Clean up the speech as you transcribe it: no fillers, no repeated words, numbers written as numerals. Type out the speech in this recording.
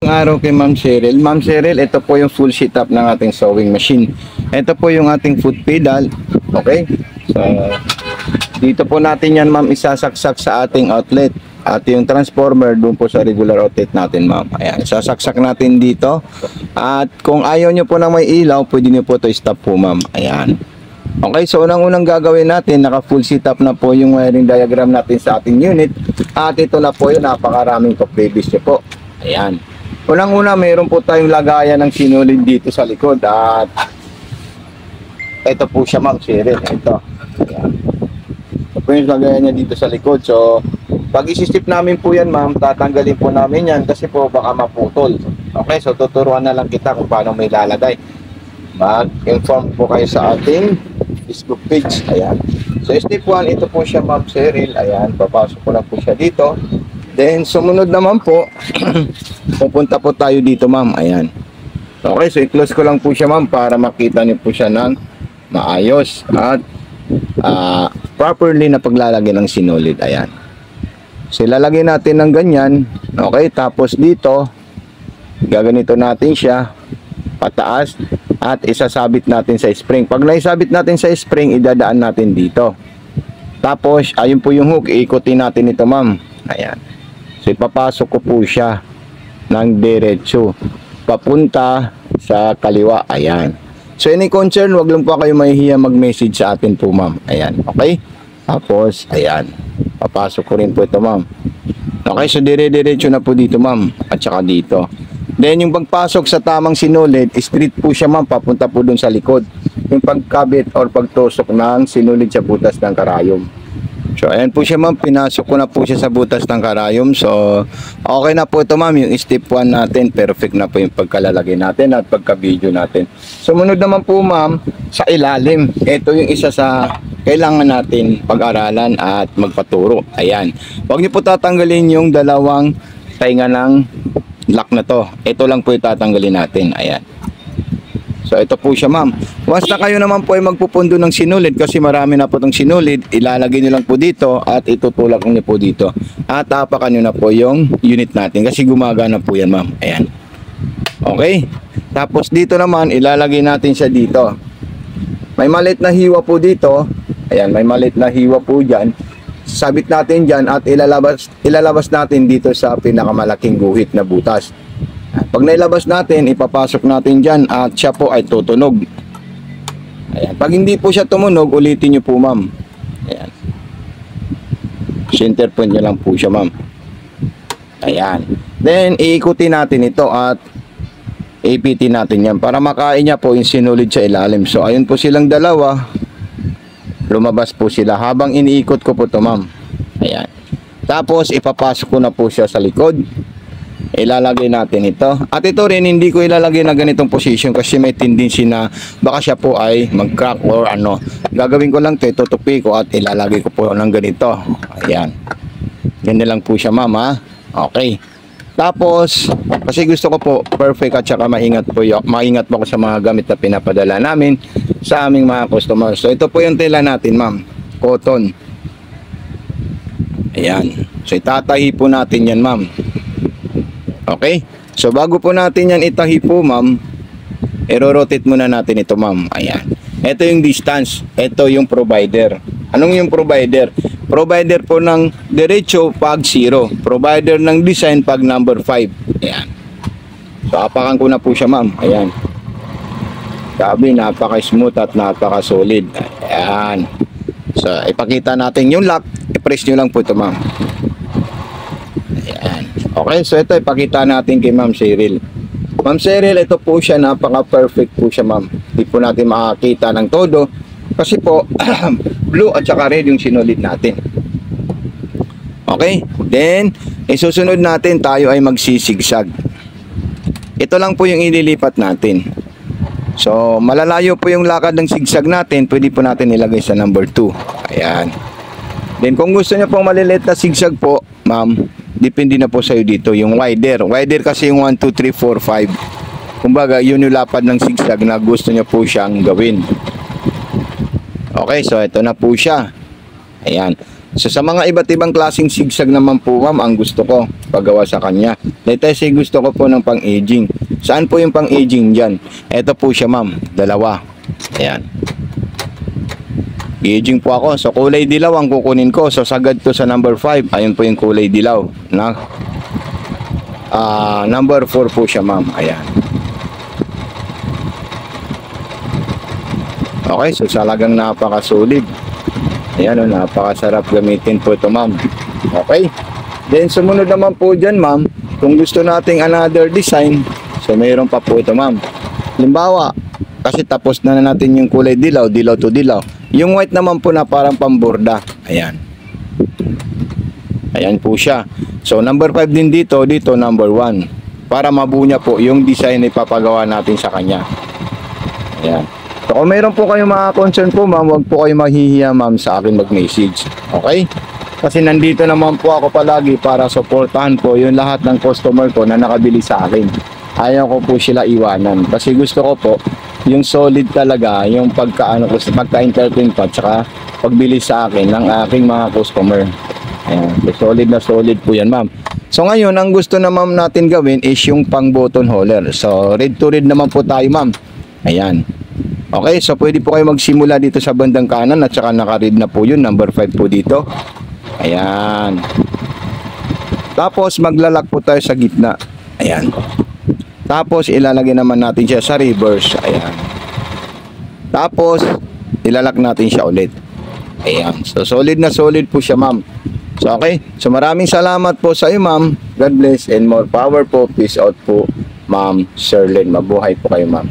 Araw kay Ma'am Cheryl. Ma'am Cheryl, ito po yung full setup ng ating sewing machine. Ito po yung ating foot pedal. Okay? So, dito po natin yan, ma'am, isasaksak sa ating outlet. At yung transformer, doon po sa regular outlet natin, ma'am. Ayan, isasaksak natin dito. At kung ayaw nyo po na may ilaw, pwede nyo po ito stop po, ma'am. Ayan. Okay, so unang-unang gagawin natin, naka full setup na po yung wiring diagram natin sa ating unit. At ito na po yung napakaraming previous nyo po. Ayan. Unang-una, mayroon po tayong lagayan ng sinulid dito sa likod. At ito po siya, Ma'am Cheryl. Ito. Ayan. Ito po yung lagayan niya dito sa likod. So, pag isisip namin po yan, ma'am, tatanggalin po namin yan kasi po baka maputol. Okay, so tuturuan na lang kita kung paano may lalagay. Mag-inform po kayo sa ating Facebook page. Ayan. So, step 1, ito po siya, Ma'am Cheryl. Ayan, papasok ko na po siya dito. Then, sumunod naman po, pupunta po tayo dito, ma'am. Ayan. Okay, so i-close ko lang po siya, ma'am, para makita niyo po siya ng maayos at properly na paglalagay ng sinulid. Ayan. So, ilalagay natin ng ganyan. Okay, tapos dito, gaganito natin siya, pataas, at isasabit natin sa spring. Pag naisabit natin sa spring, idadaan natin dito. Tapos, ayun po yung hook, iikutin natin ito, ma'am. Ayan. So, ipapasok ko po siya ng diretso papunta sa kaliwa. Ayan. So, any concern, wag lang po kayo mahihiya mag-message sa atin po, ma'am. Ayan. Okay? Tapos, ayan. Papasok ko rin po ito, ma'am. Okay, so dire-diretso na po dito, ma'am. At saka dito. Then, yung pagpasok sa tamang sinulid, straight po siya, ma'am. Papunta po dun sa likod. Yung pagkabit or pagtusok ng sinulid sa butas ng karayom. So, ayan po siya, ma'am. Pinasok ko na po siya sa butas ng karayom. So, okay na po ito, ma'am. Yung step 1 natin, perfect na po yung pagkalalagay natin at pagka-video natin. Sumunod naman po, ma'am, sa ilalim. Ito yung isa sa kailangan natin pag-aralan at magpaturo. Ayan. Huwag niyo po tatanggalin yung dalawang tainga ng lock na to. Ito lang po yung tatanggalin natin. Ayan. So, ito po siya, ma'am. Once na kayo naman po ay magpupundo ng sinulid kasi marami na po itong sinulid, ilalagay nyo lang po dito at itutulak nyo po dito. At tapakan nyo na po yung unit natin kasi gumagana po yan, ma'am. Ayan. Okay. Tapos dito naman, ilalagay natin siya dito. May maliit na hiwa po dito. Ayan, may maliit na hiwa po dyan. Sabit natin dyan at ilalabas natin dito sa pinakamalaking guhit na butas. Pag nailabas natin, ipapasok natin dyan at siya po ay tutunog. Ayan. Pag hindi po siya tumunog, ulitin nyo po, ma'am. Ayan. Center point nyo lang po siya, ma'am. Ayan. Then, iikutin natin ito at ipitin natin yan para makain niya po yung sinulid sa ilalim. So, ayun po silang dalawa. Lumabas po sila habang iniikot ko po ito, ma'am. Ayan. Tapos, ipapasok ko na po siya sa likod. Ilalagay natin ito. At ito rin, hindi ko ilalagay na ganitong position kasi may tendency na baka siya po ay mag-crack or ano. Gagawin ko lang ito, tutupi ko at ilalagay ko po ng ganito. Ayan. Ganyan lang po siya, ma'am, ha? Okay. Tapos, kasi gusto ko po perfect at saka maingat po ako sa mga gamit na pinapadala namin sa aming mga customers. So, ito po yung tela natin, ma'am. Cotton. Ayan. So, itatahi po natin yan, ma'am. Okay? So, bago po natin yan itahi po, ma'am, i-rotate muna natin ito, ma'am. Ayan. Ito yung distance. Ito yung provider. Anong yung provider? Provider po ng derecho pag 0. Provider ng design pag number 5. Ayan. So, apakan ko na po siya, ma'am. Ayan. Sabi, napaka-smooth at napaka-solid. Ayan. So, ipakita natin yung lock. I-press nyo lang po ito, ma'am. Ayan. Okay, so ito ipakita natin kay Ma'am Cheryl. Ma'am Cheryl, ito po siya, napaka-perfect po siya, ma'am. Hindi po natin makakita ng todo kasi po blue at saka red yung sinulid natin. Okay, then isusunod natin, tayo ay magsisigsag. Ito lang po yung ililipat natin. So, malalayo po yung lakad ng sigsag natin, pwede po natin ilagay sa number 2. Ayan. Then kung gusto niyo pong maliliit na sigsag po, ma'am, depende na po sa iyo dito, yung wider. Wider kasi yung 1, 2, 3, 4, 5. Kumbaga, yun yung lapad ng sigsag na gusto niyo po siyang gawin. Okay, so ito na po siya. Ayan. So sa mga iba't ibang klaseng sigsag naman po ma'am, ang gusto ko paggawa sa kanya. Let's say gusto ko po ng pang-aging. Saan po yung pang-aging dyan? Ito po siya ma'am, dalawa. Ayan. I-aging po ako. So kulay dilaw ang kukunin ko. So sagad to sa number 5. Ayun po yung kulay dilaw. Na, number 4 po siya ma'am. Ayan. Okay, so talagang napakasulit. Ayan o, napakasarap gamitin po ito ma'am. Okay. Then sumunod naman po dyan ma'am, kung gusto nating another design, so mayroon pa po ito ma'am. Halimbawa, kasi tapos na natin yung kulay dilaw, dilaw to dilaw. Yung white naman po na parang pamborda. Ayan. Ayan po siya. So number 5 din dito, dito number 1. Para mabuo niya po yung design na ipapagawa natin sa kanya. Ayan. So kung mayroon po kayong mga concern po ma'am, huwag po kayong maghihiya ma'am sa akin mag-message. Okay? Kasi nandito naman po ako palagi para suportahan po yung lahat ng customer ko na nakabili sa akin. Ayaw ko po sila iwanan. Kasi gusto ko po yung solid talaga, yung pagka-entertain pa, tsaka pagbili sa akin ng aking mga customer. Ayan. So solid na solid po yan ma'am. So ngayon, ang gusto na ma'am natin gawin is yung pang button holder. So red to red naman po tayo ma'am. Ayan. Okay, so pwede po kayo magsimula dito sa bandang kanan at saka naka-read na po yun, number 5 po dito. Ayan. Tapos maglalak po tayo sa gitna. Ayan. Tapos ilalagay naman natin siya sa reverse. Ayan. Tapos ilalak natin siya ulit. Ayan. So solid na solid po siya ma'am. So okay. So maraming salamat po sa iyo ma'am. God bless and more power po. Peace out po ma'am Sherlyn. Mabuhay po kayo ma'am.